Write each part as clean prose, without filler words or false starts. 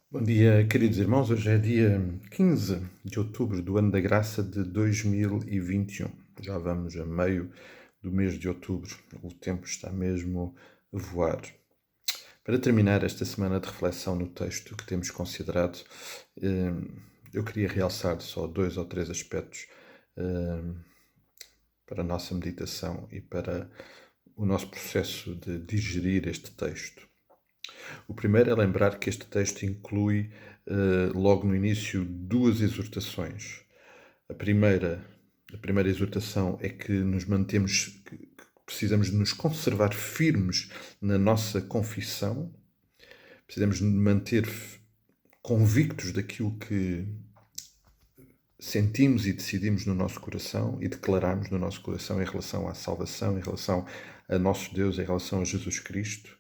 Bom dia, queridos irmãos. Hoje é dia 15 de outubro do ano da graça de 2021. Já vamos a meio do mês de outubro. O tempo está mesmo a voar. Para terminar esta semana de reflexão no texto que temos considerado, eu queria realçar só 2 ou 3 aspectos para a nossa meditação e para o nosso processo de digerir este texto. O primeiro é lembrar que este texto inclui, logo no início, 2 exortações. A primeira exortação é que nos mantemos, que precisamos de nos conservar firmes na nossa confissão, precisamos de manter convictos daquilo que sentimos e decidimos no nosso coração e declaramos no nosso coração em relação à salvação, em relação a nosso Deus, em relação a Jesus Cristo.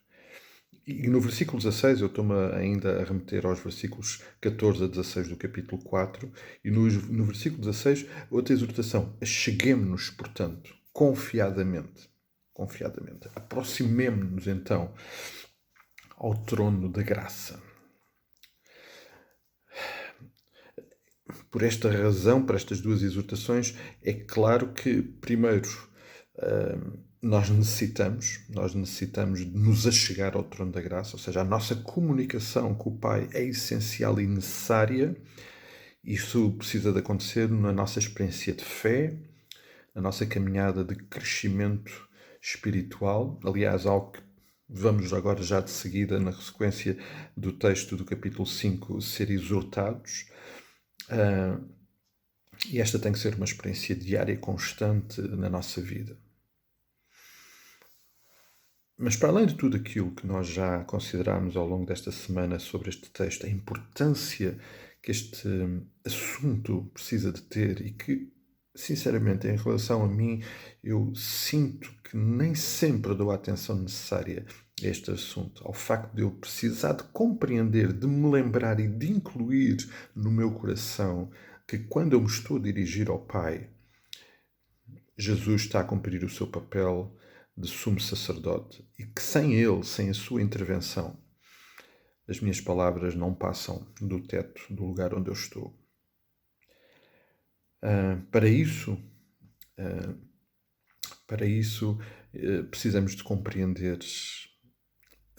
E no versículo 16, eu estou-me ainda a remeter aos versículos 14 a 16 do capítulo 4, e no versículo 16, outra exortação: acheguemo-nos, portanto, confiadamente, aproximemo-nos então ao trono da graça. Por esta razão, por estas 2 exortações, é claro que, primeiro, nós necessitamos de nos achegar ao trono da graça, ou seja, a nossa comunicação com o Pai é essencial e necessária. Isso precisa de acontecer na nossa experiência de fé, na nossa caminhada de crescimento espiritual. Aliás, algo que vamos agora já de seguida, na sequência do texto do capítulo 5, ser exortados. E esta tem que ser uma experiência diária e constante na nossa vida. Mas para além de tudo aquilo que nós já consideramos ao longo desta semana sobre este texto, a importância que este assunto precisa de ter e que, sinceramente, em relação a mim, eu sinto que nem sempre dou a atenção necessária a este assunto, ao facto de eu precisar de compreender, de me lembrar e de incluir no meu coração que quando eu me estou a dirigir ao Pai, Jesus está a cumprir o seu papel de sumo sacerdote e que sem ele, sem a sua intervenção, as minhas palavras não passam do teto do lugar onde eu estou. Para isso, precisamos de compreender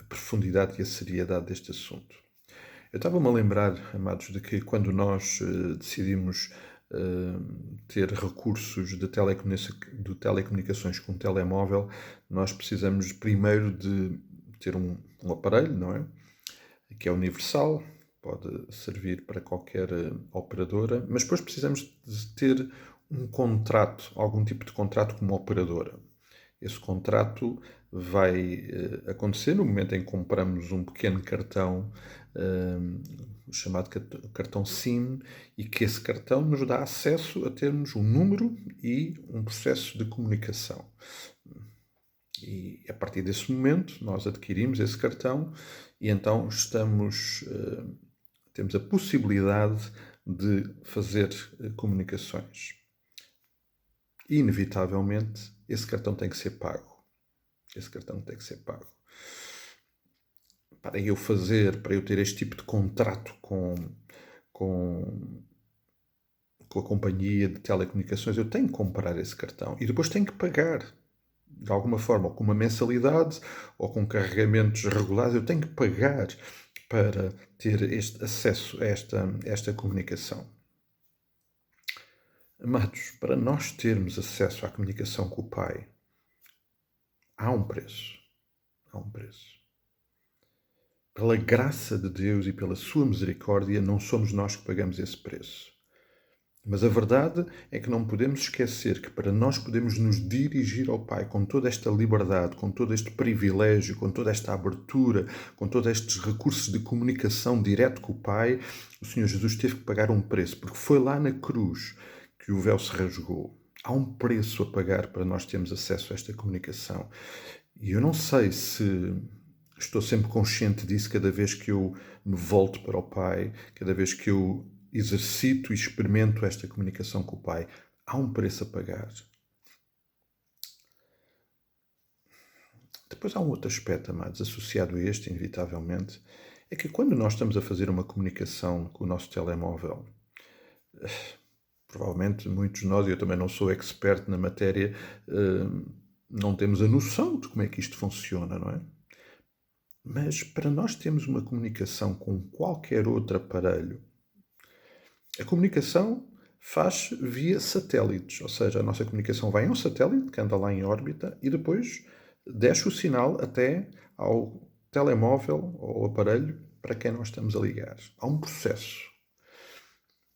a profundidade e a seriedade deste assunto. Eu estava-me a lembrar, amados, de que quando nós decidimos ter recursos de telecomunicações com um telemóvel, nós precisamos primeiro de ter um aparelho, não é? Que é universal, pode servir para qualquer operadora, mas depois precisamos de ter um contrato, algum tipo de contrato com uma operadora. Esse contrato vai acontecer no momento em que compramos um pequeno cartão, chamado cartão SIM, e que esse cartão nos dá acesso a termos um número e um processo de comunicação. E a partir desse momento nós adquirimos esse cartão e então temos a possibilidade de fazer comunicações. E, inevitavelmente, esse cartão tem que ser pago. Para eu ter este tipo de contrato com a companhia de telecomunicações, eu tenho que comprar esse cartão e depois tenho que pagar de alguma forma, ou com uma mensalidade, ou com carregamentos regulares, eu tenho que pagar para ter este acesso a esta comunicação. Amados, para nós termos acesso à comunicação com o Pai, há um preço. Pela graça de Deus e pela sua misericórdia, não somos nós que pagamos esse preço. Mas a verdade é que não podemos esquecer que para nós podermos nos dirigir ao Pai com toda esta liberdade, com todo este privilégio, com toda esta abertura, com todos estes recursos de comunicação direto com o Pai, o Senhor Jesus teve que pagar um preço, porque foi lá na cruz que o véu se rasgou. Há um preço a pagar para nós termos acesso a esta comunicação. E eu não sei se estou sempre consciente disso cada vez que eu me volto para o Pai, cada vez que eu exercito e experimento esta comunicação com o Pai. Há um preço a pagar. Depois há um outro aspecto, amados, associado a este, inevitavelmente, é que quando nós estamos a fazer uma comunicação com o nosso telemóvel, provavelmente muitos de nós, e eu também não sou expert na matéria, não temos a noção de como é que isto funciona, não é? Mas para nós termos uma comunicação com qualquer outro aparelho, a comunicação faz via satélites, ou seja, a nossa comunicação vai a um satélite que anda lá em órbita e depois desce o sinal até ao telemóvel ou aparelho para quem nós estamos a ligar. Há um processo.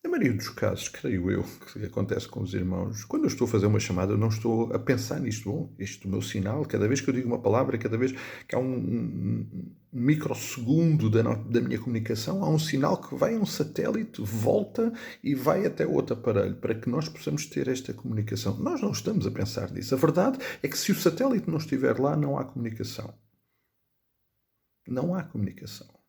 Na maioria dos casos, creio eu, que acontece com os irmãos, quando eu estou a fazer uma chamada, eu não estou a pensar nisto. Bom, este é o meu sinal, cada vez que eu digo uma palavra, cada vez que há um microsegundo da minha comunicação, há um sinal que vai a um satélite, volta e vai até outro aparelho, para que nós possamos ter esta comunicação. Nós não estamos a pensar nisso. A verdade é que se o satélite não estiver lá, não há comunicação. Não há comunicação.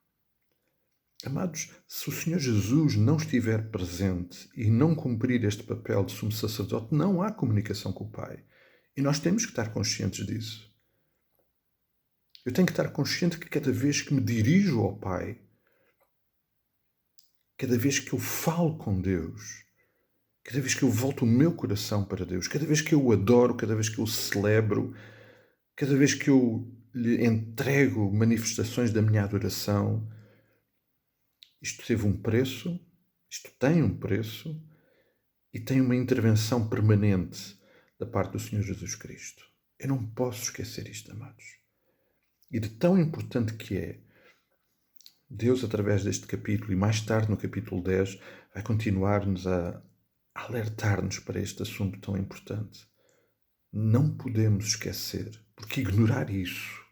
Amados, se o Senhor Jesus não estiver presente e não cumprir este papel de sumo sacerdote, não há comunicação com o Pai. E nós temos que estar conscientes disso. Eu tenho que estar consciente que cada vez que me dirijo ao Pai, cada vez que eu falo com Deus, cada vez que eu volto o meu coração para Deus, cada vez que eu o adoro, cada vez que eu o celebro, cada vez que eu lhe entrego manifestações da minha adoração, isto teve um preço, isto tem um preço e tem uma intervenção permanente da parte do Senhor Jesus Cristo. Eu não posso esquecer isto, amados. E de tão importante que é, Deus, através deste capítulo e mais tarde no capítulo 10, vai continuar-nos a alertar-nos para este assunto tão importante. Não podemos esquecer, porque ignorar isso,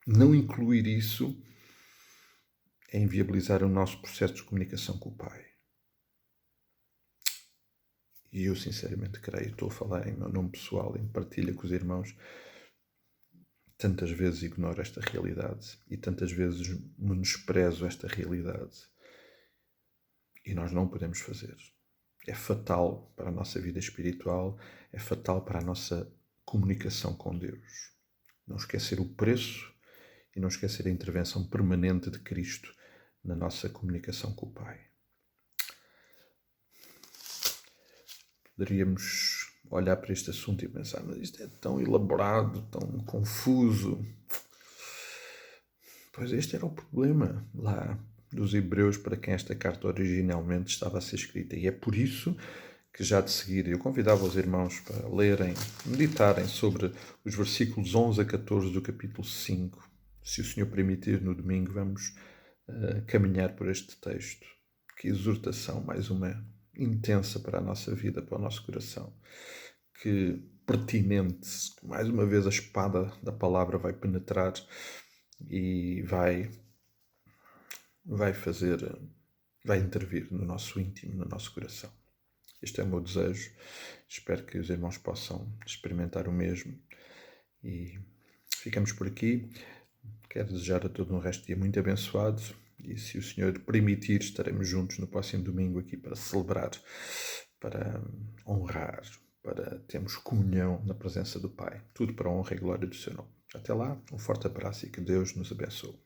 não incluir isso, é inviabilizar o nosso processo de comunicação com o Pai. E eu sinceramente creio, estou a falar em meu nome pessoal, em partilha com os irmãos, tantas vezes ignoro esta realidade e tantas vezes menosprezo esta realidade. E nós não podemos fazer. É fatal para a nossa vida espiritual, é fatal para a nossa comunicação com Deus. Não esquecer o preço e não esquecer a intervenção permanente de Cristo na nossa comunicação com o Pai. Poderíamos olhar para este assunto e pensar, mas isto é tão elaborado, tão confuso. Pois este era o problema lá dos hebreus para quem esta carta originalmente estava a ser escrita. E é por isso que já de seguida eu convidava os irmãos para lerem, meditarem sobre os versículos 11 a 14 do capítulo 5. Se o Senhor permitir, no domingo vamos caminhar por este texto. Que exortação, mais uma intensa para a nossa vida, para o nosso coração. Que pertinente, mais uma vez a espada da palavra vai penetrar e vai intervir no nosso íntimo, no nosso coração. Este é o meu desejo. Espero que os irmãos possam experimentar o mesmo. E ficamos por aqui. Quero desejar a todo um resto de dia muito abençoado. E se o Senhor permitir, estaremos juntos no próximo domingo aqui para celebrar, para honrar, para termos comunhão na presença do Pai. Tudo para a honra e glória do seu nome. Até lá, um forte abraço e que Deus nos abençoe.